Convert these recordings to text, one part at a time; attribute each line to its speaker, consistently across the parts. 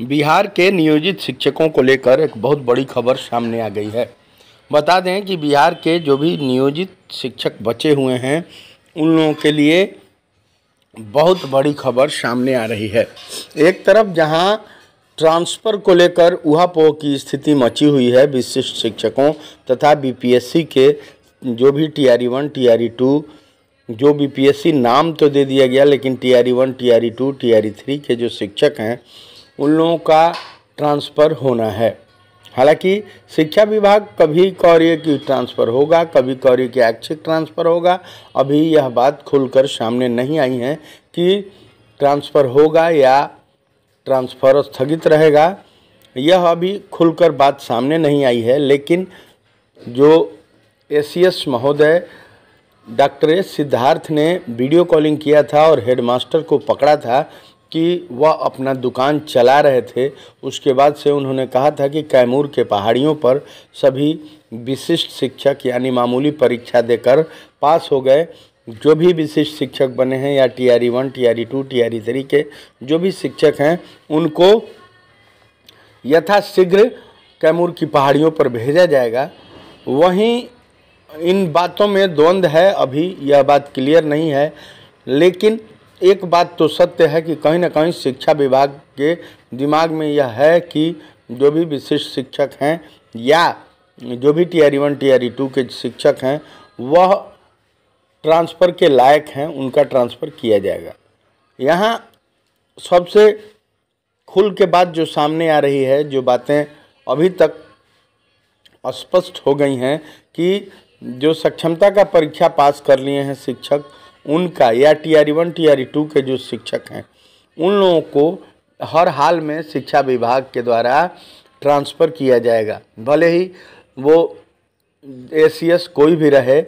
Speaker 1: बिहार के नियोजित शिक्षकों को लेकर एक बहुत बड़ी खबर सामने आ गई है। बता दें कि बिहार के जो भी नियोजित शिक्षक बचे हुए हैं उन लोगों के लिए बहुत बड़ी खबर सामने आ रही है। एक तरफ जहां ट्रांसफ़र को लेकर ऊहापोह की स्थिति मची हुई है, विशिष्ट शिक्षकों तथा बीपीएससी के जो भी टीआरई 1 टीआरई 2 जो बीपीएससी नाम तो दे दिया गया, लेकिन टीआरई 1 टीआरई 2 टीआरई 3 के जो शिक्षक हैं उन लोगों का ट्रांसफ़र होना है। हालांकि शिक्षा विभाग कभी कह रही है कि ट्रांसफ़र होगा, कभी कह रही है कि ऐच्छिक ट्रांसफ़र होगा। अभी यह बात खुलकर सामने नहीं आई है कि ट्रांसफ़र होगा या ट्रांसफ़र स्थगित रहेगा, यह अभी खुलकर बात सामने नहीं आई है। लेकिन जो एसीएस महोदय डॉक्टर एस सिद्धार्थ ने वीडियो कॉलिंग किया था और हेडमास्टर को पकड़ा था कि वह अपना दुकान चला रहे थे, उसके बाद से उन्होंने कहा था कि कैमूर के पहाड़ियों पर सभी विशिष्ट शिक्षक यानी मामूली परीक्षा देकर पास हो गए जो भी विशिष्ट शिक्षक बने हैं या टीआरई 1 टीआरई 2 टीआरई 3 के जो भी शिक्षक हैं उनको यथाशीघ्र कैमूर की पहाड़ियों पर भेजा जाएगा। वहीं इन बातों में द्वंद्व है, अभी यह बात क्लियर नहीं है। लेकिन एक बात तो सत्य है कि कहीं ना कहीं शिक्षा विभाग के दिमाग में यह है कि जो भी विशिष्ट शिक्षक हैं या जो भी टीआरई 1 टीआरई 2 के शिक्षक हैं वह ट्रांसफ़र के लायक हैं, उनका ट्रांसफ़र किया जाएगा। यहाँ सबसे खुल के बात जो सामने आ रही है, जो बातें अभी तक स्पष्ट हो गई हैं कि जो सक्षमता का परीक्षा पास कर लिए हैं शिक्षक उनका या टीआरई 1 टीआरई 2 के जो शिक्षक हैं उन लोगों को हर हाल में शिक्षा विभाग के द्वारा ट्रांसफ़र किया जाएगा। भले ही वो एसीएस कोई भी रहे,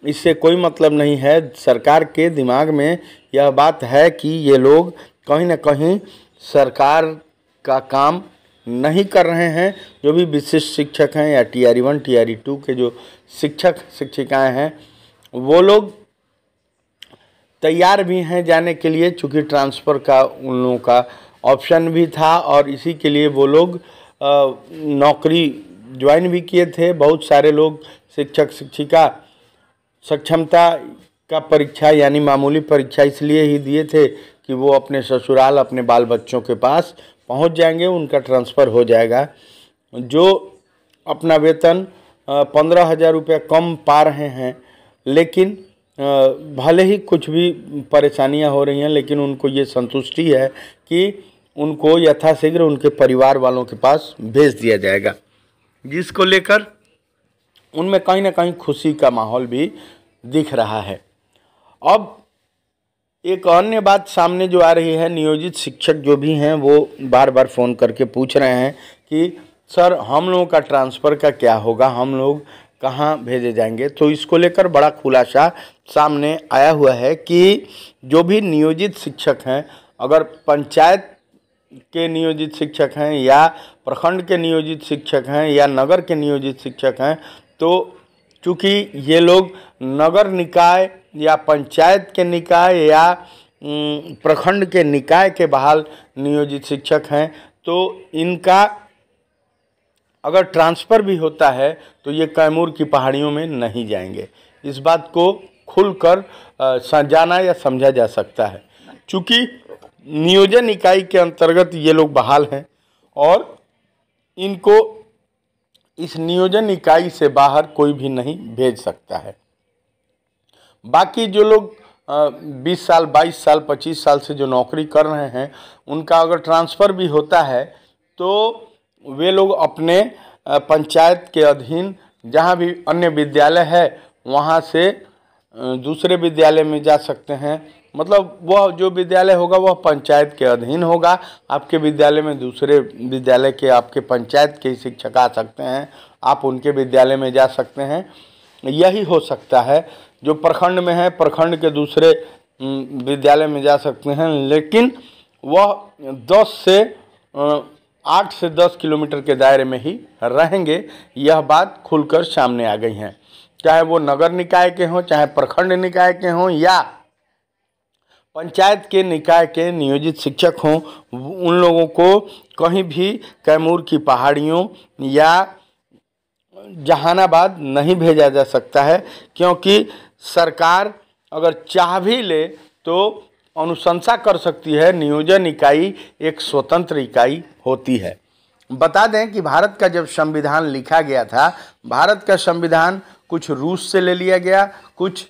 Speaker 1: इससे कोई मतलब नहीं है। सरकार के दिमाग में यह बात है कि ये लोग कहीं ना कहीं सरकार का काम नहीं कर रहे हैं। जो भी विशिष्ट शिक्षक हैं या टीआरई 1 टीआरई 2 के जो शिक्षक शिक्षिकाएं हैं वो लोग तैयार भी हैं जाने के लिए, चूँकि ट्रांसफ़र का उन लोगों का ऑप्शन भी था और इसी के लिए वो लोग नौकरी ज्वाइन भी किए थे। बहुत सारे लोग शिक्षक शिक्षिका सक्षमता का परीक्षा यानी मामूली परीक्षा इसलिए ही दिए थे कि वो अपने ससुराल अपने बाल बच्चों के पास पहुंच जाएंगे, उनका ट्रांसफ़र हो जाएगा। जो अपना वेतन 15,000 रुपये कम पा रहे हैं, लेकिन भले ही कुछ भी परेशानियां हो रही हैं, लेकिन उनको ये संतुष्टि है कि उनको यथाशीघ्र उनके परिवार वालों के पास भेज दिया जाएगा, जिसको लेकर उनमें कहीं ना कहीं खुशी का माहौल भी दिख रहा है। अब एक अन्य बात सामने जो आ रही है, नियोजित शिक्षक जो भी हैं वो बार बार फ़ोन करके पूछ रहे हैं कि सर हम लोगों का ट्रांसफ़र का क्या होगा, हम लोग कहाँ भेजे जाएंगे। तो इसको लेकर बड़ा खुलासा सामने आया हुआ है कि जो भी नियोजित शिक्षक हैं, अगर पंचायत के नियोजित शिक्षक हैं या प्रखंड के नियोजित शिक्षक हैं या नगर के नियोजित शिक्षक हैं, तो चूँकि ये लोग नगर निकाय या पंचायत के निकाय या प्रखंड के निकाय के बहाल नियोजित शिक्षक हैं, तो इनका अगर ट्रांसफ़र भी होता है तो ये कैमूर की पहाड़ियों में नहीं जाएंगे। इस बात को खुलकर जाना या समझा जा सकता है, चूँकि नियोजन इकाई के अंतर्गत ये लोग बहाल हैं और इनको इस नियोजन इकाई से बाहर कोई भी नहीं भेज सकता है। बाकी जो लोग 20 साल 22 साल 25 साल से जो नौकरी कर रहे हैं उनका अगर ट्रांसफ़र भी होता है तो वे लोग अपने पंचायत के अधीन जहाँ भी अन्य विद्यालय है वहाँ से दूसरे विद्यालय में जा सकते हैं। मतलब वह जो विद्यालय होगा वह पंचायत के अधीन होगा। आपके विद्यालय में दूसरे विद्यालय के आपके पंचायत के शिक्षक आ सकते हैं, आप उनके विद्यालय में जा सकते हैं। यही हो सकता है। जो प्रखंड में है प्रखंड के दूसरे विद्यालय में जा सकते हैं, लेकिन वह 8 से 10 किलोमीटर के दायरे में ही रहेंगे। यह बात खुलकर सामने आ गई है, चाहे वो नगर निकाय के हों, चाहे प्रखंड निकाय के हों या पंचायत के निकाय के नियोजित शिक्षक हों, उन लोगों को कहीं भी कैमूर की पहाड़ियों या जहानाबाद नहीं भेजा जा सकता है, क्योंकि सरकार अगर चाह भी ले तो अनुशंसा कर सकती है। नियोजन इकाई एक स्वतंत्र इकाई होती है। बता दें कि भारत का जब संविधान लिखा गया था, भारत का संविधान कुछ रूस से ले लिया गया, कुछ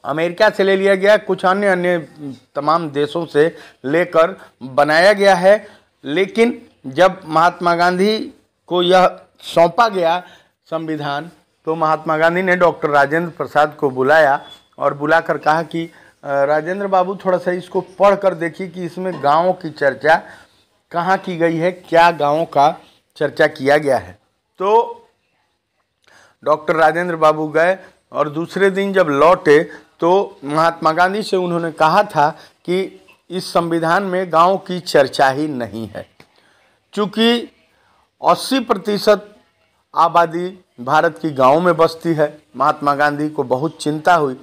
Speaker 1: अमेरिका से ले लिया गया, कुछ अन्य अन्य तमाम देशों से लेकर बनाया गया है। लेकिन जब महात्मा गांधी को यह सौंपा गया संविधान, तो महात्मा गांधी ने डॉक्टर राजेंद्र प्रसाद को बुलाया और बुलाकर कहा कि राजेंद्र बाबू, थोड़ा सा इसको पढ़ कर देखिए कि इसमें गाँवों की चर्चा कहाँ की गई है, क्या गाँवों का चर्चा किया गया है। तो डॉक्टर राजेंद्र बाबू गए और दूसरे दिन जब लौटे तो महात्मा गांधी से उन्होंने कहा था कि इस संविधान में गाँव की चर्चा ही नहीं है। चूँकि 80% आबादी भारत की गाँव में बसती है, महात्मा गांधी को बहुत चिंता हुई।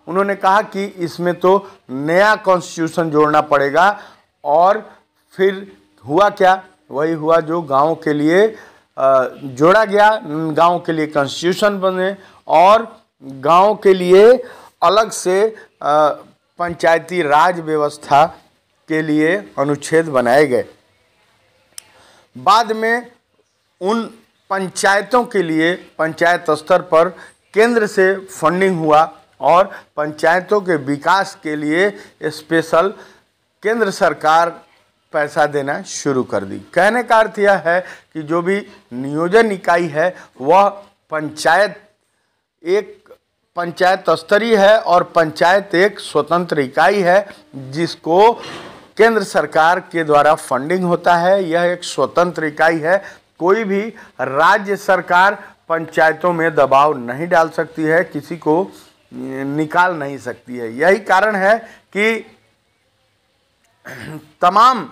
Speaker 1: उन्होंने कहा कि इसमें तो नया कॉन्स्टिट्यूशन जोड़ना पड़ेगा। और फिर हुआ क्या, वही हुआ जो गाँव के लिए जोड़ा गया। गाँव के लिए कॉन्स्टिट्यूशन बने और गाँव के लिए अलग से पंचायती राज व्यवस्था के लिए अनुच्छेद बनाए गए। बाद में उन पंचायतों के लिए पंचायत स्तर पर केंद्र से फंडिंग हुआ और पंचायतों के विकास के लिए स्पेशल केंद्र सरकार पैसा देना शुरू कर दी। कहने का अर्थ यह है कि जो भी नियोजन इकाई है वह पंचायत स्तरीय है और पंचायत एक स्वतंत्र इकाई है जिसको केंद्र सरकार के द्वारा फंडिंग होता है। यह एक स्वतंत्र इकाई है। कोई भी राज्य सरकार पंचायतों में दबाव नहीं डाल सकती है, किसी को निकाल नहीं सकती है। यही कारण है कि तमाम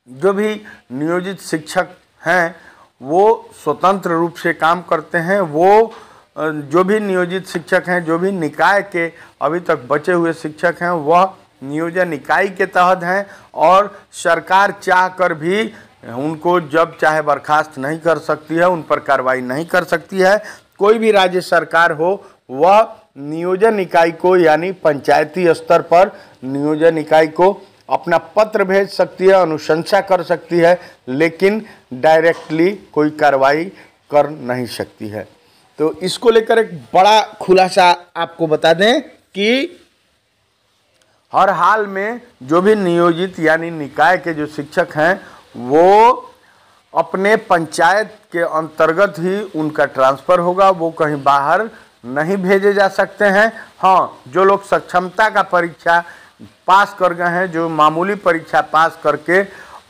Speaker 1: जो भी नियोजित शिक्षक हैं वो स्वतंत्र रूप से काम करते हैं। वो जो भी नियोजित शिक्षक हैं, जो भी निकाय के अभी तक बचे हुए शिक्षक हैं, वह नियोजन इकाई के तहत हैं और सरकार चाह कर भी उनको जब चाहे बर्खास्त नहीं कर सकती है, उन पर कार्रवाई नहीं कर सकती है। कोई भी राज्य सरकार हो वह नियोजन इकाई को यानी पंचायती स्तर पर नियोजन इकाई को अपना पत्र भेज सकती है, अनुशंसा कर सकती है, लेकिन डायरेक्टली कोई कार्रवाई कर नहीं सकती है। तो इसको लेकर एक बड़ा खुलासा आपको बता दें कि हर हाल में जो भी नियोजित यानी निकाय के जो शिक्षक हैं वो अपने पंचायत के अंतर्गत ही उनका ट्रांसफ़र होगा, वो कहीं बाहर नहीं भेजे जा सकते हैं। हाँ, जो लोग सक्षमता का परीक्षा पास कर गए हैं, जो मामूली परीक्षा पास करके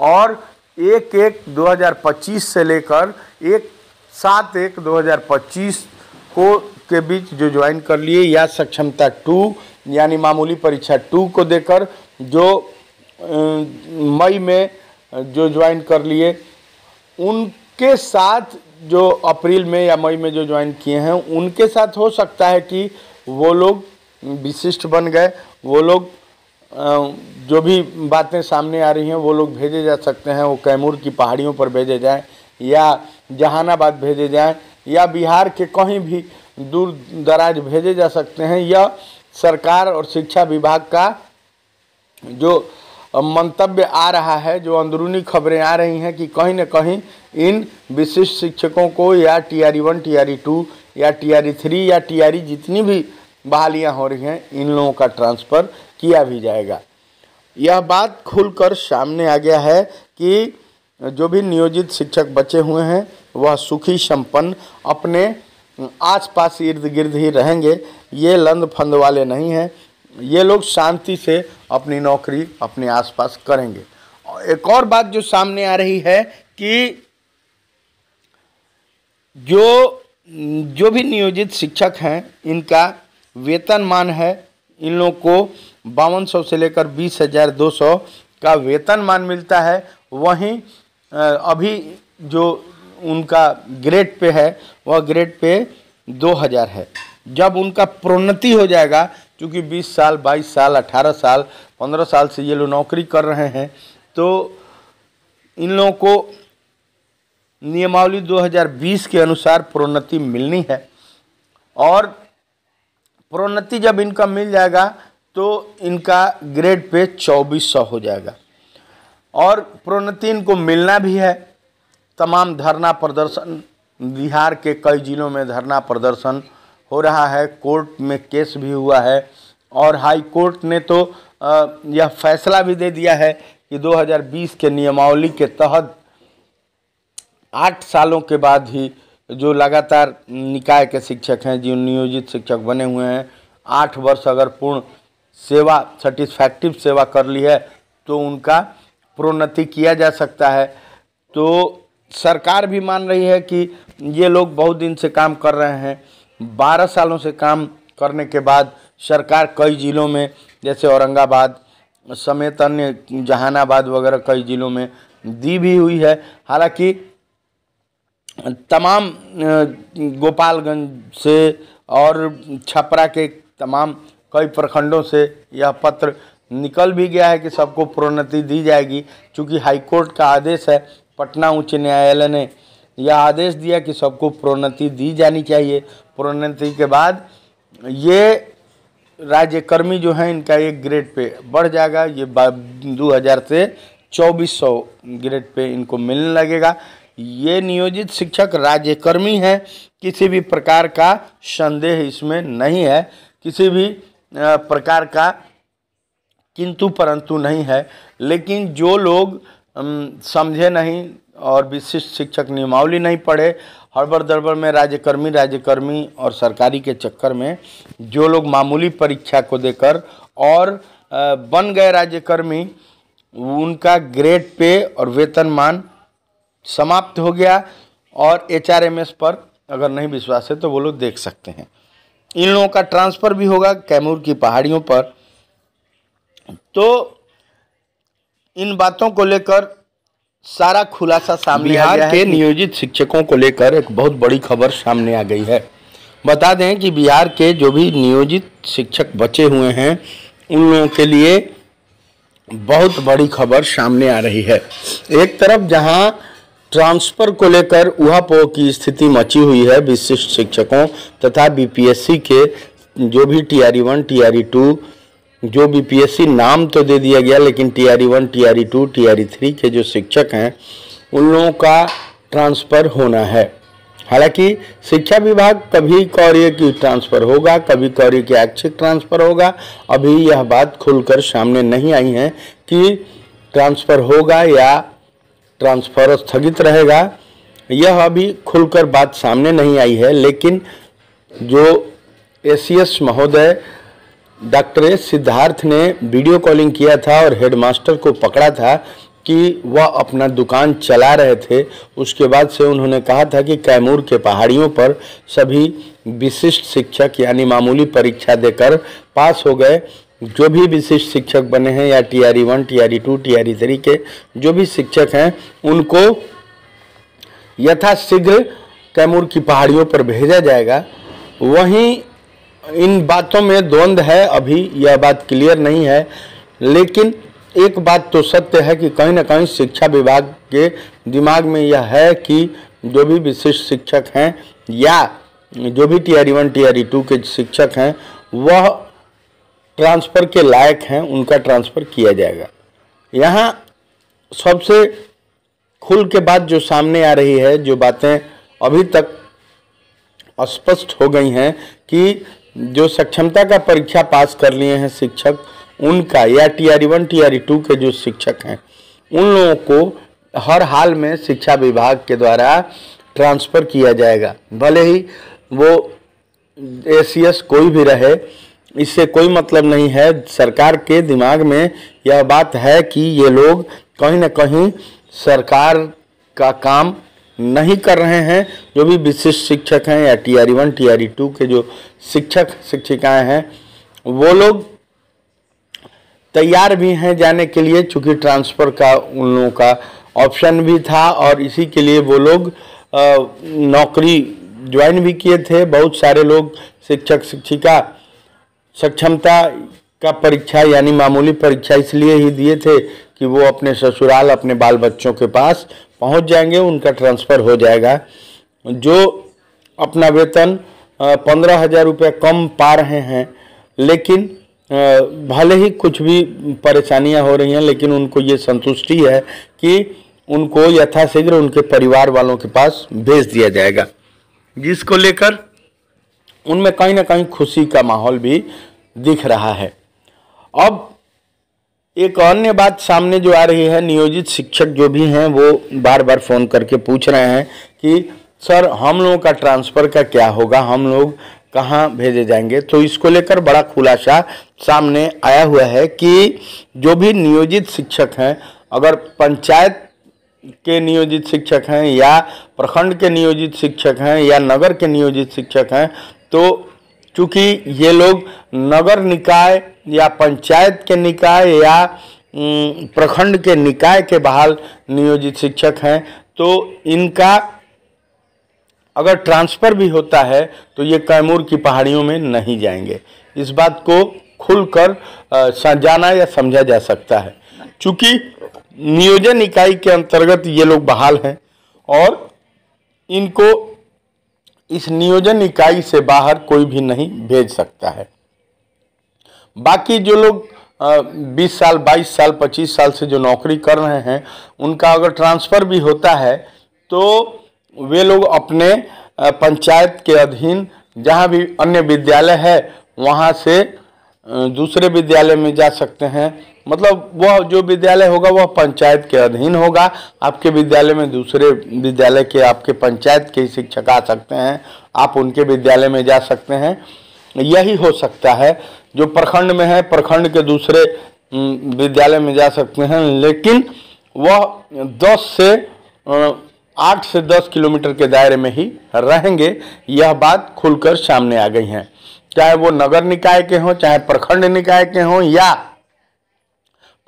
Speaker 1: और 1/1/2025 से लेकर 1/7/1/2025 को के बीच जो ज्वाइन कर लिए या सक्षमता 2 यानी मामूली परीक्षा 2 को देकर जो मई में जो ज्वाइन कर लिए, उनके साथ जो अप्रैल में या मई में जो ज्वाइन किए हैं उनके साथ हो सकता है कि वो लोग विशिष्ट बन गए। वो लोग जो भी बातें सामने आ रही हैं वो लोग भेजे जा सकते हैं। वो कैमूर की पहाड़ियों पर भेजे जाएं या जहानाबाद भेजे जाएं या बिहार के कहीं भी दूर दराज भेजे जा सकते हैं। यह सरकार और शिक्षा विभाग का जो मंतव्य आ रहा है, जो अंदरूनी खबरें आ रही हैं कि कहीं न कहीं इन विशिष्ट शिक्षकों को या TRE1 TRE2 या TRE3 या TRE जितनी भी बहालियां हो रही हैं इन लोगों का ट्रांसफ़र किया भी जाएगा। यह बात खुलकर सामने आ गया है कि जो भी नियोजित शिक्षक बचे हुए हैं वह सुखी संपन्न अपने आसपास इर्द गिर्द ही रहेंगे। ये लंद फंद वाले नहीं हैं। ये लोग शांति से अपनी नौकरी अपने आसपास करेंगे। एक और बात जो सामने आ रही है कि जो भी नियोजित शिक्षक हैं इनका वेतनमान है, इन लोगों को 5200 से लेकर 20,200 का वेतनमान मिलता है। वहीं अभी जो उनका ग्रेड पे है वह ग्रेड पे 2000 है। जब उनका प्रोन्नति हो जाएगा चूँकि 20 साल, 22 साल, 18 साल, 15 साल से ये लोग नौकरी कर रहे हैं, तो इन लोगों को नियमावली 2020 के अनुसार प्रोन्नति मिलनी है। और प्रोन्नति जब इनका मिल जाएगा तो इनका ग्रेड पे 2400 हो जाएगा। और प्रोन्नति इनको मिलना भी है। तमाम धरना प्रदर्शन, बिहार के कई जिलों में धरना प्रदर्शन हो रहा है, कोर्ट में केस भी हुआ है और हाई कोर्ट ने तो यह फैसला भी दे दिया है कि 2020 के नियमावली के तहत 8 सालों के बाद ही जो लगातार निकाय के शिक्षक हैं, जो नियोजित शिक्षक बने हुए हैं, 8 वर्ष अगर पूर्ण सेवा, सेटिस्फैक्टिव सेवा कर ली है तो उनका प्रोन्नति किया जा सकता है। तो सरकार भी मान रही है कि ये लोग बहुत दिन से काम कर रहे हैं। 12 सालों से काम करने के बाद सरकार कई जिलों में, जैसे औरंगाबाद समेत अन्य जहानाबाद वगैरह कई जिलों में दी भी हुई है। हालांकि तमाम गोपालगंज से और छपरा के तमाम कई प्रखंडों से यह पत्र निकल भी गया है कि सबको प्रोन्नति दी जाएगी। चूँकि हाईकोर्ट का आदेश है, पटना उच्च न्यायालय ने यह आदेश दिया कि सबको प्रोन्नति दी जानी चाहिए। प्रोन्नति के बाद ये राज्यकर्मी जो हैं, इनका एक ग्रेड पे बढ़ जाएगा। ये 2000 से 2400 ग्रेड पे इनको मिलने लगेगा। ये नियोजित शिक्षक राज्यकर्मी हैं, किसी भी प्रकार का संदेह इसमें नहीं है, किसी भी प्रकार का किंतु परंतु नहीं है। लेकिन जो लोग समझे नहीं और विशिष्ट शिक्षक नियमावली नहीं पढ़े, हड़बड़ दड़बड़ में राज्यकर्मी और सरकारी के चक्कर में जो लोग मामूली परीक्षा को देकर और बन गए राज्यकर्मी, उनका ग्रेड पे और वेतनमान समाप्त हो गया। और HRMS पर अगर नहीं विश्वास है तो वो लोग देख सकते हैं। इन लोगों का ट्रांसफ़र भी होगा कैमूर की पहाड़ियों पर। तो इन बातों को लेकर सारा खुलासा सामने आ गया है। बिहार के नियोजित शिक्षकों को लेकर एक बहुत बड़ी खबर सामने आ गई है। बता दें कि बिहार के जो भी नियोजित शिक्षक बचे हुए हैं, उन लोगों के लिए बहुत बड़ी खबर सामने आ रही है। एक तरफ जहां ट्रांसफ़र को लेकर उहापोह की स्थिति मची हुई है, विशिष्ट शिक्षकों तथा BPSC के जो भी TRE1, TRE2, जो BPSC नाम तो दे दिया गया, लेकिन TRE1, TRE2, TRE3 के जो शिक्षक हैं, उन लोगों का ट्रांसफ़र होना है। हालांकि शिक्षा विभाग कभी कह रही है कि ट्रांसफ़र होगा, कभी कह रही है कि ऐच्छिक ट्रांसफ़र होगा। अभी यह बात खुलकर सामने नहीं आई है कि ट्रांसफ़र होगा या ट्रांसफ़र स्थगित रहेगा, यह अभी खुलकर बात सामने नहीं आई है। लेकिन जो ACS महोदय डॉक्टर एस सिद्धार्थ ने वीडियो कॉलिंग किया था और हेडमास्टर को पकड़ा था कि वह अपना दुकान चला रहे थे, उसके बाद से उन्होंने कहा था कि कैमूर के पहाड़ियों पर सभी विशिष्ट शिक्षक यानी मामूली परीक्षा देकर पास हो गए, जो भी विशिष्ट शिक्षक बने हैं या TRE1, TRE2, TRE3 के जो भी शिक्षक हैं, उनको यथाशीघ्र कैमूर की पहाड़ियों पर भेजा जाएगा। वहीं इन बातों में द्वंद्व है, अभी यह बात क्लियर नहीं है। लेकिन एक बात तो सत्य है कि कहीं ना कहीं शिक्षा विभाग के दिमाग में यह है कि जो भी विशिष्ट शिक्षक हैं या जो भी TRE1, TRE2 के शिक्षक हैं, वह ट्रांसफ़र के लायक हैं, उनका ट्रांसफ़र किया जाएगा। यहाँ सबसे खुल के बात जो सामने आ रही है, जो बातें अभी तक स्पष्ट हो गई हैं कि जो सक्षमता का परीक्षा पास कर लिए हैं शिक्षक, उनका या TRE1, TRE2 के जो शिक्षक हैं, उन लोगों को हर हाल में शिक्षा विभाग के द्वारा ट्रांसफ़र किया जाएगा। भले ही वो ACS कोई भी रहे, इससे कोई मतलब नहीं है। सरकार के दिमाग में यह बात है कि ये लोग कहीं ना कहीं सरकार का काम नहीं कर रहे हैं। जो भी विशिष्ट शिक्षक हैं या TRE1, TRE2 के जो शिक्षक शिक्षिकाएं हैं, वो लोग तैयार भी हैं जाने के लिए, चूँकि ट्रांसफ़र का उन लोगों का ऑप्शन भी था और इसी के लिए वो लोग नौकरी ज्वाइन भी किए थे। बहुत सारे लोग शिक्षक शिक्षिका सक्षमता का परीक्षा यानी मामूली परीक्षा इसलिए ही दिए थे कि वो अपने ससुराल अपने बाल बच्चों के पास पहुंच जाएंगे, उनका ट्रांसफ़र हो जाएगा। जो अपना वेतन 15,000 रुपये कम पा रहे हैं, लेकिन भले ही कुछ भी परेशानियां हो रही हैं, लेकिन उनको ये संतुष्टि है कि उनको यथाशीघ्र उनके परिवार वालों के पास भेज दिया जाएगा, जिसको लेकर उनमें कहीं ना कहीं खुशी का माहौल भी दिख रहा है। अब एक अन्य बात सामने जो आ रही है, नियोजित शिक्षक जो भी हैं वो बार बार फ़ोन करके पूछ रहे हैं कि सर हम लोगों का ट्रांसफ़र का क्या होगा, हम लोग कहाँ भेजे जाएंगे। तो इसको लेकर बड़ा खुलासा सामने आया हुआ है कि जो भी नियोजित शिक्षक हैं, अगर पंचायत के नियोजित शिक्षक हैं या प्रखंड के नियोजित शिक्षक हैं या नगर के नियोजित शिक्षक हैं, तो चूँकि ये लोग नगर निकाय या पंचायत के निकाय या प्रखंड के निकाय के बहाल नियोजित शिक्षक हैं, तो इनका अगर ट्रांसफ़र भी होता है तो ये कैमूर की पहाड़ियों में नहीं जाएंगे। इस बात को खुलकर जाना या समझा जा सकता है, चूँकि नियोजन इकाई के अंतर्गत ये लोग बहाल हैं और इनको इस नियोजन इकाई से बाहर कोई भी नहीं भेज सकता है। बाकी जो लोग 20 साल 22 साल 25 साल से जो नौकरी कर रहे हैं, उनका अगर ट्रांसफ़र भी होता है तो वे लोग अपने पंचायत के अधीन जहाँ भी अन्य विद्यालय है वहाँ से दूसरे विद्यालय में जा सकते हैं। मतलब वह जो विद्यालय होगा वह पंचायत के अधीन होगा। आपके विद्यालय में दूसरे विद्यालय के आपके पंचायत के शिक्षक आ सकते हैं, आप उनके विद्यालय में जा सकते हैं। यही हो सकता है। जो प्रखंड में है, प्रखंड के दूसरे विद्यालय में जा सकते हैं, लेकिन वह 8 से 10 किलोमीटर के दायरे में ही रहेंगे। यह बात खुलकर सामने आ गई है, चाहे वो नगर निकाय के हों, चाहे प्रखंड निकाय के हों या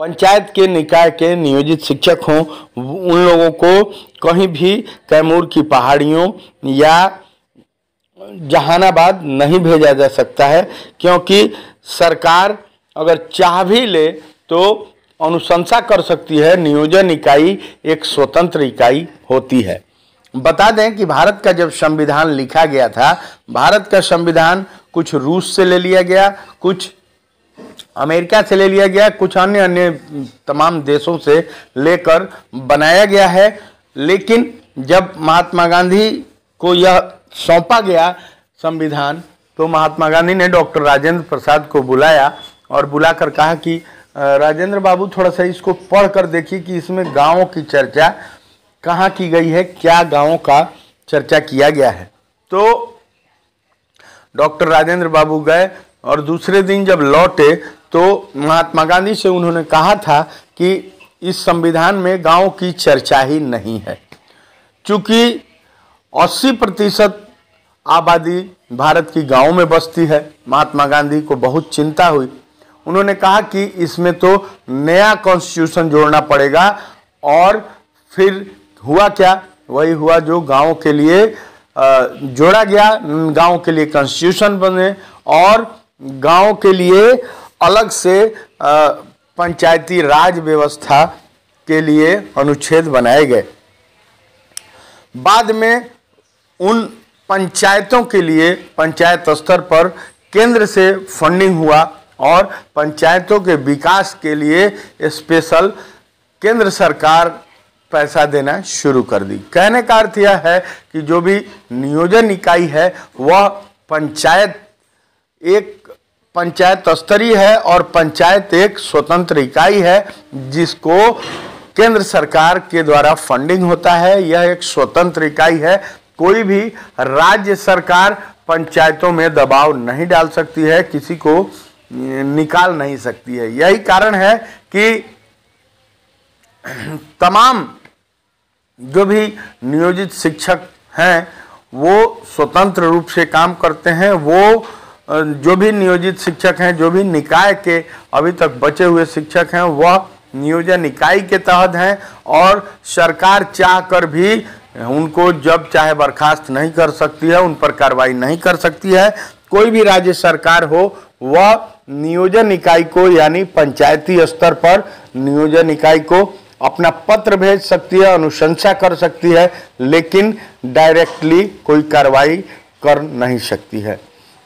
Speaker 1: पंचायत के निकाय के नियोजित शिक्षक हों, उन लोगों को कहीं भी कैमूर की पहाड़ियों या जहानाबाद नहीं भेजा जा सकता है, क्योंकि सरकार अगर चाह भी ले तो अनुशंसा कर सकती है। नियोजन इकाई एक स्वतंत्र इकाई होती है। बता दें कि भारत का जब संविधान लिखा गया था, भारत का संविधान कुछ रूस से ले लिया गया, कुछ अमेरिका से ले लिया गया, कुछ अन्य तमाम देशों से लेकर बनाया गया है। लेकिन जब महात्मा गांधी को यह सौंपा गया संविधान, तो महात्मा गांधी ने डॉक्टर राजेंद्र प्रसाद को बुलाया और बुलाकर कहा कि राजेंद्र बाबू थोड़ा सा इसको पढ़ कर देखिए कि इसमें गाँवों की चर्चा कहाँ की गई है, क्या गाँवों का चर्चा किया गया है। तो डॉक्टर राजेंद्र बाबू गए और दूसरे दिन जब लौटे तो महात्मा गांधी से उन्होंने कहा था कि इस संविधान में गाँव की चर्चा ही नहीं है। चूँकि 80% आबादी भारत की गाँव में बसती है, महात्मा गांधी को बहुत चिंता हुई। उन्होंने कहा कि इसमें तो नया कॉन्स्टिट्यूशन जोड़ना पड़ेगा। और फिर हुआ क्या, वही हुआ जो गाँव के लिए जोड़ा गया। गाँव के लिए कॉन्स्टिट्यूशन बने और गाँव के लिए अलग से पंचायती राज व्यवस्था के लिए अनुच्छेद बनाए गए। बाद में उन पंचायतों के लिए पंचायत स्तर पर केंद्र से फंडिंग हुआ और पंचायतों के विकास के लिए स्पेशल केंद्र सरकार पैसा देना शुरू कर दी। कहने का अर्थ यह है कि जो भी नियोजन इकाई है वह पंचायत स्तरीय है और पंचायत एक स्वतंत्र इकाई है जिसको केंद्र सरकार के द्वारा फंडिंग होता है। यह एक स्वतंत्र इकाई है। कोई भी राज्य सरकार पंचायतों में दबाव नहीं डाल सकती है, किसी को निकाल नहीं सकती है। यही कारण है कि तमाम जो भी नियोजित शिक्षक हैं वो स्वतंत्र रूप से काम करते हैं। वो जो भी नियोजित शिक्षक हैं, जो भी निकाय के अभी तक बचे हुए शिक्षक हैं, वह नियोजन इकाई के तहत हैं और सरकार चाह कर भी उनको जब चाहे बर्खास्त नहीं कर सकती है, उन पर कार्रवाई नहीं कर सकती है। कोई भी राज्य सरकार हो वह नियोजन इकाई को यानी पंचायती स्तर पर नियोजन इकाई को अपना पत्र भेज सकती है, अनुशंसा कर सकती है, लेकिन डायरेक्टली कोई कार्रवाई कर नहीं सकती है।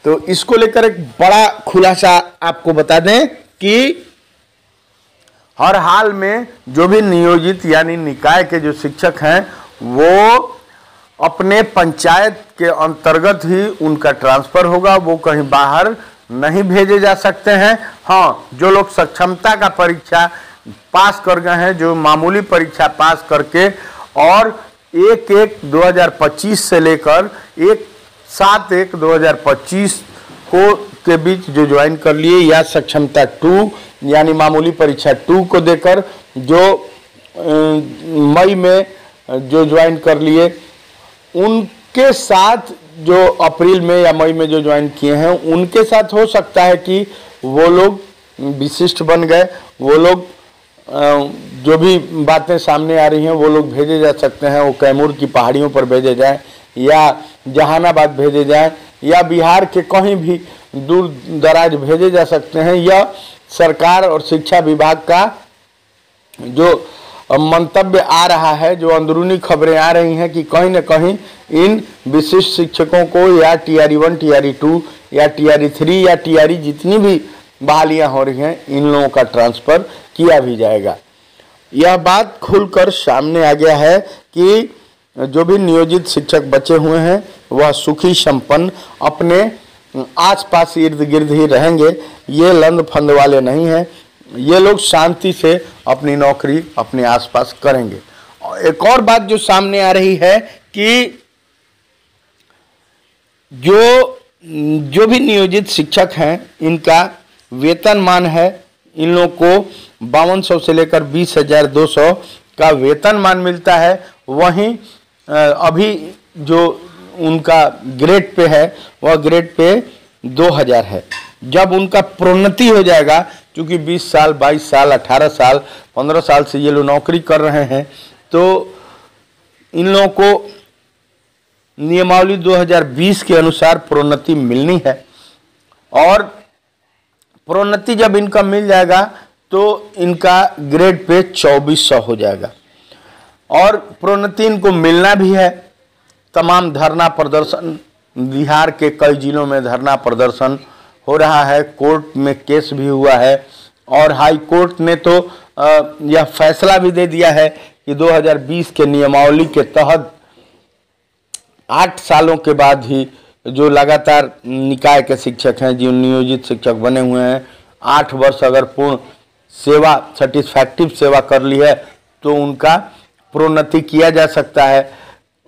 Speaker 1: तो इसको लेकर एक बड़ा खुलासा आपको बता दें कि हर हाल में जो भी नियोजित यानी निकाय के जो शिक्षक हैं वो अपने पंचायत के अंतर्गत ही उनका ट्रांसफर होगा, वो कहीं बाहर नहीं भेजे जा सकते हैं। हाँ, जो लोग सक्षमता का परीक्षा पास कर गए हैं, जो मामूली परीक्षा पास करके और 1/1/2025 से लेकर 1/7/1/2025 को के बीच जो ज्वाइन कर लिए या सक्षमता 2 यानी मामूली परीक्षा 2 को देकर जो मई में जो ज्वाइन कर लिए, उनके साथ जो अप्रैल में या मई में जो ज्वाइन किए हैं उनके साथ हो सकता है कि वो लोग विशिष्ट बन गए, वो लोग जो भी बातें सामने आ रही हैं वो लोग भेजे जा सकते हैं, वो कैमूर की पहाड़ियों पर भेजे जाए या जहानाबाद भेजे जाए या बिहार के कहीं भी दूर दराज भेजे जा सकते हैं। या सरकार और शिक्षा विभाग का जो मंतव्य आ रहा है, जो अंदरूनी खबरें आ रही हैं कि कहीं न कहीं इन विशिष्ट शिक्षकों को या TRE1 TRE2 या TRE3 या TRE जितनी भी बहालियां हो रही हैं इन लोगों का ट्रांसफ़र किया भी जाएगा। यह बात खुलकर सामने आ गया है कि जो भी नियोजित शिक्षक बचे हुए हैं वह सुखी संपन्न अपने आसपास इर्द गिर्द ही रहेंगे। ये लंद फंद वाले नहीं हैं, ये लोग शांति से अपनी नौकरी अपने आसपास करेंगे। एक और बात जो सामने आ रही है कि जो भी नियोजित शिक्षक हैं इनका वेतनमान है, इन लोगों को 5200 से लेकर 20,200 का वेतनमान मिलता है। वहीं अभी जो उनका ग्रेड पे है वह ग्रेड पे 2000 है। जब उनका प्रोन्नति हो जाएगा, क्योंकि 20 साल 22 साल 18 साल 15 साल से ये लोग नौकरी कर रहे हैं, तो इन लोगों को नियमावली 2020 के अनुसार प्रोन्नति मिलनी है और प्रोन्नति जब इनका मिल जाएगा तो इनका ग्रेड पे 2400 हो जाएगा और प्रोन्नति इनको मिलना भी है। तमाम धरना प्रदर्शन बिहार के कई जिलों में धरना प्रदर्शन हो रहा है, कोर्ट में केस भी हुआ है और हाई कोर्ट ने तो यह फैसला भी दे दिया है कि 2020 के नियमावली के तहत 8 सालों के बाद ही जो लगातार निकाय के शिक्षक हैं, जो नियोजित शिक्षक बने हुए हैं, 8 वर्ष अगर पूर्ण सेवा सेटिस्फैक्टिव सेवा कर ली है तो उनका प्रोन्नति किया जा सकता है।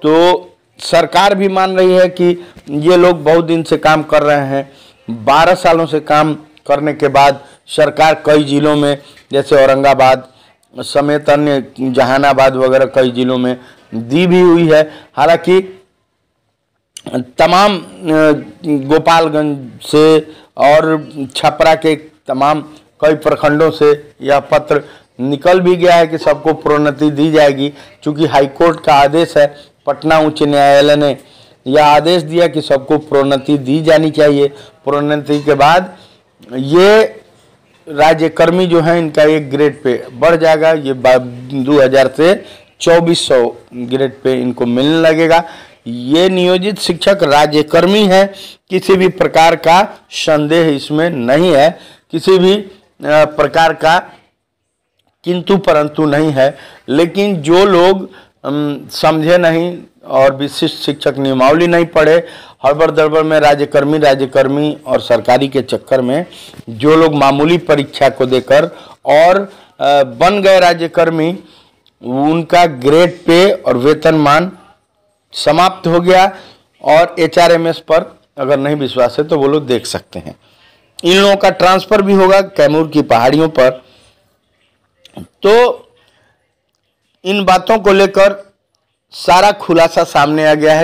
Speaker 1: तो सरकार भी मान रही है कि ये लोग बहुत दिन से काम कर रहे हैं, 12 सालों से काम करने के बाद सरकार कई जिलों में जैसे औरंगाबाद समेत अन्य जहानाबाद वगैरह कई जिलों में दी भी हुई है। हालांकि तमाम गोपालगंज से और छपरा के तमाम कई प्रखंडों से यह पत्र निकल भी गया है कि सबको प्रोन्नति दी जाएगी। चूँकि हाईकोर्ट का आदेश है, पटना उच्च न्यायालय ने यह आदेश दिया कि सबको प्रोन्नति दी जानी चाहिए। प्रोन्नति के बाद ये राज्यकर्मी जो हैं इनका एक ग्रेड पे बढ़ जाएगा, ये 2000 से 2400 ग्रेड पे इनको मिलने लगेगा। ये नियोजित शिक्षक राज्यकर्मी है, किसी भी प्रकार का संदेह इसमें नहीं है, किसी भी प्रकार का किंतु परंतु नहीं है। लेकिन जो लोग समझे नहीं और विशिष्ट शिक्षक नियमावली नहीं पढ़े, हड़बड़ दड़बड़ में राज्यकर्मी और सरकारी के चक्कर में जो लोग मामूली परीक्षा को देकर और बन गए राज्यकर्मी, उनका ग्रेड पे और वेतनमान समाप्त हो गया। और HRMS पर अगर नहीं विश्वास है तो वो लोग देख सकते हैं। इन लोगों का ट्रांसफ़र भी होगा कैमूर की पहाड़ियों पर। तो इन बातों को लेकर सारा खुलासा सामने आ गया है।